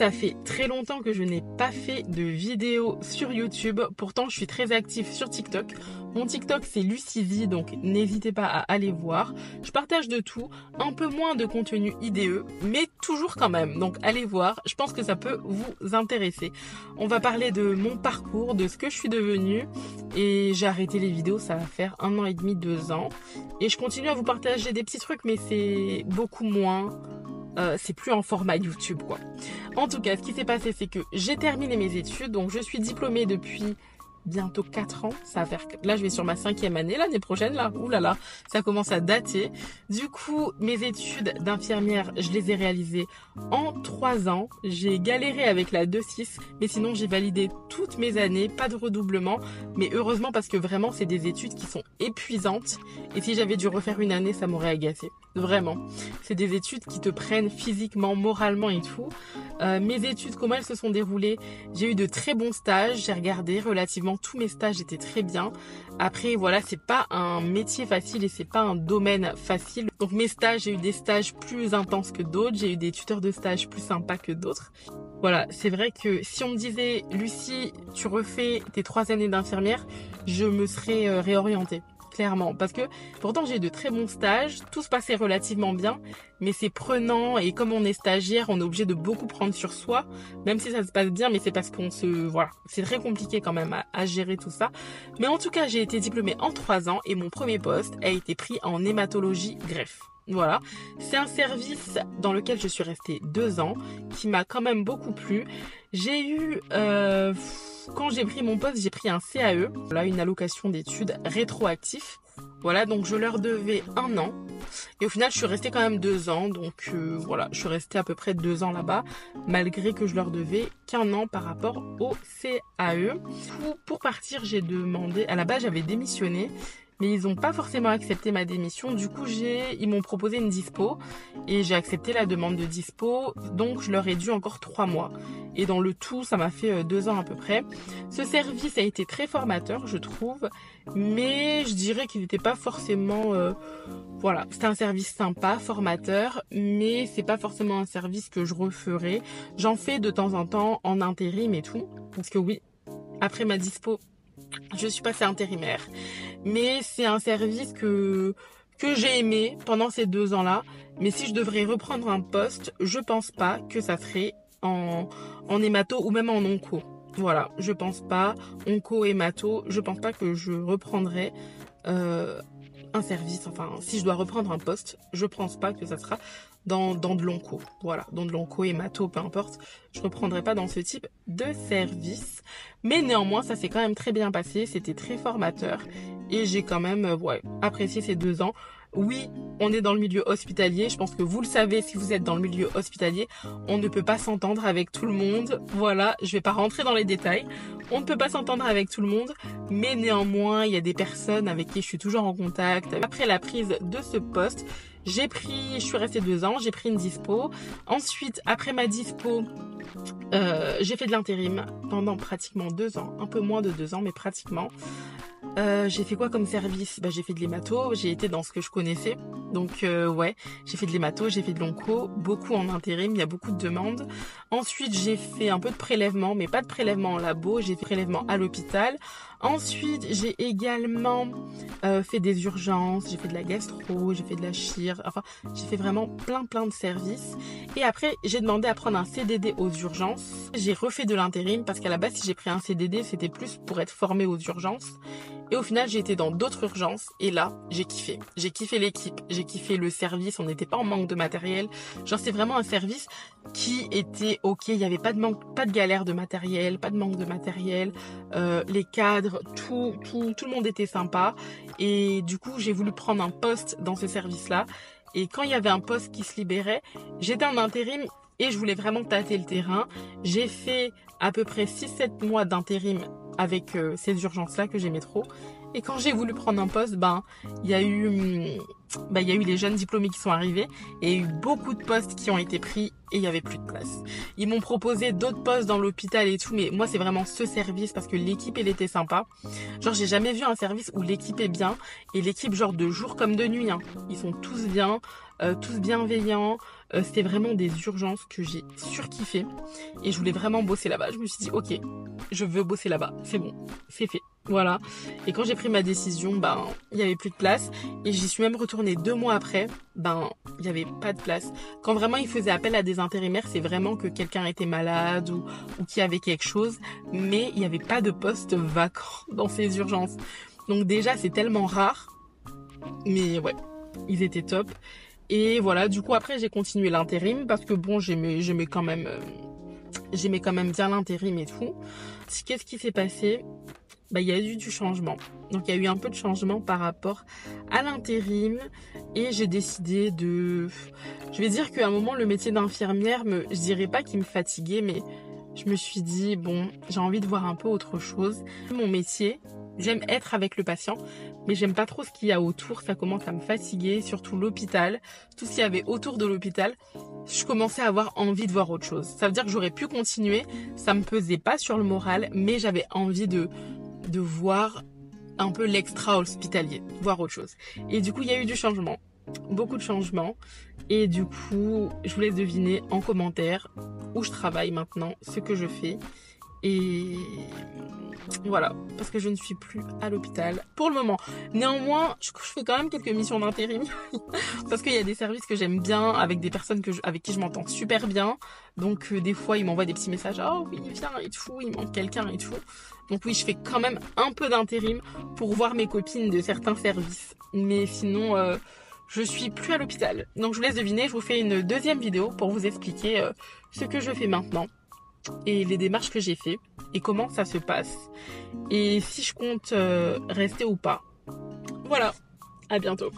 ça fait très longtemps que je n'ai pas fait de vidéo sur YouTube. Pourtant, je suis très active sur TikTok. Mon TikTok, c'est Lucizy, donc n'hésitez pas à aller voir. Je partage de tout, un peu moins de contenu IDE, mais toujours quand même. Donc allez voir, je pense que ça peut vous intéresser. On va parler de mon parcours, de ce que je suis devenue. Et j'ai arrêté les vidéos, ça va faire 1 an et demi, 2 ans. Et je continue à vous partager des petits trucs, mais c'est beaucoup moins... c'est plus en format YouTube quoi. En tout cas, ce qui s'est passé, c'est que j'ai terminé mes études, donc je suis diplômée depuis bientôt 4 ans. Ça va faire, là je vais sur ma 5e année l'année prochaine là. Ouh là là, ça commence à dater. Du coup, mes études d'infirmière, je les ai réalisées en 3 ans. J'ai galéré avec la 2-6, mais sinon j'ai validé toutes mes années, pas de redoublement. Mais heureusement parce que vraiment c'est des études qui sont épuisantes. Et si j'avais dû refaire une année, ça m'aurait agacé. Vraiment. C'est des études qui te prennent physiquement, moralement et tout. Mes études, comment elles se sont déroulées? J'ai eu de très bons stages. J'ai regardé relativement tous mes stages étaient très bien. Après, voilà, c'est pas un métier facile et c'est pas un domaine facile. Donc mes stages, j'ai eu des stages plus intenses que d'autres. J'ai eu des tuteurs de stage plus sympas que d'autres. Voilà, c'est vrai que si on me disait, Lucie, tu refais tes 3 années d'infirmière, je me serais réorientée. Clairement, parce que pourtant j'ai eu de très bons stages, tout se passait relativement bien, mais c'est prenant et comme on est stagiaire, on est obligé de beaucoup prendre sur soi, même si ça se passe bien, mais c'est parce qu'on voilà, c'est très compliqué quand même à gérer tout ça. Mais en tout cas, j'ai été diplômée en 3 ans et mon premier poste a été pris en hématologie greffe. Voilà, c'est un service dans lequel je suis restée 2 ans, qui m'a quand même beaucoup plu. J'ai eu... quand j'ai pris mon poste, j'ai pris un CAE, là, une allocation d'études rétroactif. Voilà, donc je leur devais 1 an. Et au final, je suis restée quand même 2 ans. Donc voilà, je suis restée à peu près 2 ans là-bas, malgré que je leur devais qu'1 an par rapport au CAE. Pour partir, j'ai demandé... À la base, j'avais démissionné. Mais ils n'ont pas forcément accepté ma démission. Du coup, ils m'ont proposé une dispo et j'ai accepté la demande de dispo. Donc, je leur ai dû encore 3 mois. Et dans le tout, ça m'a fait 2 ans à peu près. Ce service a été très formateur, je trouve. Mais je dirais qu'il n'était pas forcément... voilà, c'était un service sympa, formateur. Mais c'est pas forcément un service que je referais. J'en fais de temps en temps en intérim et tout. Parce que oui, après ma dispo... je suis passée intérimaire, mais c'est un service que j'ai aimé pendant ces 2 ans-là. Mais si je devrais reprendre un poste, je pense pas que ça serait en hémato ou même en onco. Voilà, je pense pas. Onco, hémato, je pense pas que je reprendrai un service. Enfin, si je dois reprendre un poste, je pense pas que ça sera dans de l'onco. Voilà, dans de l'onco, hémato, peu importe. Je reprendrai pas dans ce type de service. Mais néanmoins, ça s'est quand même très bien passé. C'était très formateur. Et j'ai quand même apprécié ces 2 ans. Oui, on est dans le milieu hospitalier. Je pense que vous le savez si vous êtes dans le milieu hospitalier. On ne peut pas s'entendre avec tout le monde. Voilà, je vais pas rentrer dans les détails. On ne peut pas s'entendre avec tout le monde. Mais néanmoins, il y a des personnes avec qui je suis toujours en contact. Après la prise de ce poste, je suis restée 2 ans, j'ai pris une dispo. Ensuite, après ma dispo, j'ai fait de l'intérim pendant pratiquement 2 ans. Un peu moins de 2 ans, mais pratiquement. J'ai fait quoi comme service? J'ai fait de l'hémato, j'ai été dans ce que je connaissais. Donc ouais, j'ai fait de l'hémato, j'ai fait de l'onco, beaucoup en intérim, il y a beaucoup de demandes. Ensuite, j'ai fait un peu de prélèvement, mais pas de prélèvement en labo, j'ai fait prélèvement à l'hôpital. Ensuite, j'ai également fait des urgences, j'ai fait de la gastro, j'ai fait de la chir, enfin, j'ai fait vraiment plein de services. Et après, j'ai demandé à prendre un CDD aux urgences. J'ai refait de l'intérim parce qu'à la base, si j'ai pris un CDD, c'était plus pour être formée aux urgences. Et au final, j'ai été dans d'autres urgences et là, j'ai kiffé. J'ai kiffé l'équipe, j'ai kiffé le service, on n'était pas en manque de matériel. Genre, c'est vraiment un service qui était ok, il n'y avait pas de manque, pas de galère de matériel, pas de manque de matériel. Les cadres, tout le monde était sympa. Et du coup, j'ai voulu prendre un poste dans ce service-là. Et quand il y avait un poste qui se libérait, j'étais en intérim et je voulais vraiment tâter le terrain. J'ai fait à peu près 6-7 mois d'intérim avec ces urgences-là que j'aimais trop. Et quand j'ai voulu prendre un poste, il y a eu les jeunes diplômés qui sont arrivés et il y a eu beaucoup de postes qui ont été pris et il y avait plus de place. Ils m'ont proposé d'autres postes dans l'hôpital et tout, mais moi c'est vraiment ce service parce que l'équipe elle était sympa. Genre j'ai jamais vu un service où l'équipe est bien et l'équipe genre de jour comme de nuit. Hein. Ils sont tous bien, tous bienveillants. C'était vraiment des urgences que j'ai surkiffé et je voulais vraiment bosser là-bas. Je me suis dit ok, je veux bosser là-bas, c'est bon, c'est fait. Voilà. Et quand j'ai pris ma décision, il y avait plus de place et j'y suis même retournée 2 mois après. Il y avait pas de place. Quand vraiment ils faisaient appel à des intérimaires, c'est vraiment que quelqu'un était malade ou qu'il y avait quelque chose, mais il n'y avait pas de poste vacant dans ces urgences. Donc déjà c'est tellement rare, mais ouais, ils étaient top. Et voilà, du coup après j'ai continué l'intérim parce que bon j'aimais quand même bien l'intérim et tout. Qu'est-ce qui s'est passé? Il y a eu du changement. Donc il y a eu un peu de changement par rapport à l'intérim et j'ai décidé je vais dire qu'à un moment le métier d'infirmière je dirais pas qu'il me fatiguait, mais je me suis dit bon, j'ai envie de voir un peu autre chose. Mon métier, j'aime être avec le patient, mais j'aime pas trop ce qu'il y a autour, ça commence à me fatiguer, surtout l'hôpital, tout ce qu'il y avait autour de l'hôpital. Je commençais à avoir envie de voir autre chose. Ça veut dire que j'aurais pu continuer, ça me pesait pas sur le moral, mais j'avais envie de voir un peu l'extra hospitalier, voir autre chose. Et du coup, il y a eu du changement, beaucoup de changements. Et du coup, je vous laisse deviner en commentaire où je travaille maintenant, ce que je fais. Et voilà, parce que je ne suis plus à l'hôpital pour le moment. Néanmoins, je fais quand même quelques missions d'intérim parce qu'il y a des services que j'aime bien, avec des personnes avec qui je m'entends super bien. Donc des fois, ils m'envoient des petits messages. Oh oui, viens et tout, il manque quelqu'un et tout. Donc oui, je fais quand même un peu d'intérim pour voir mes copines de certains services. Mais sinon, je suis plus à l'hôpital. Donc je vous laisse deviner, je vous fais une deuxième vidéo pour vous expliquer ce que je fais maintenant et les démarches que j'ai fait et comment ça se passe et si je compte rester ou pas. Voilà, à bientôt.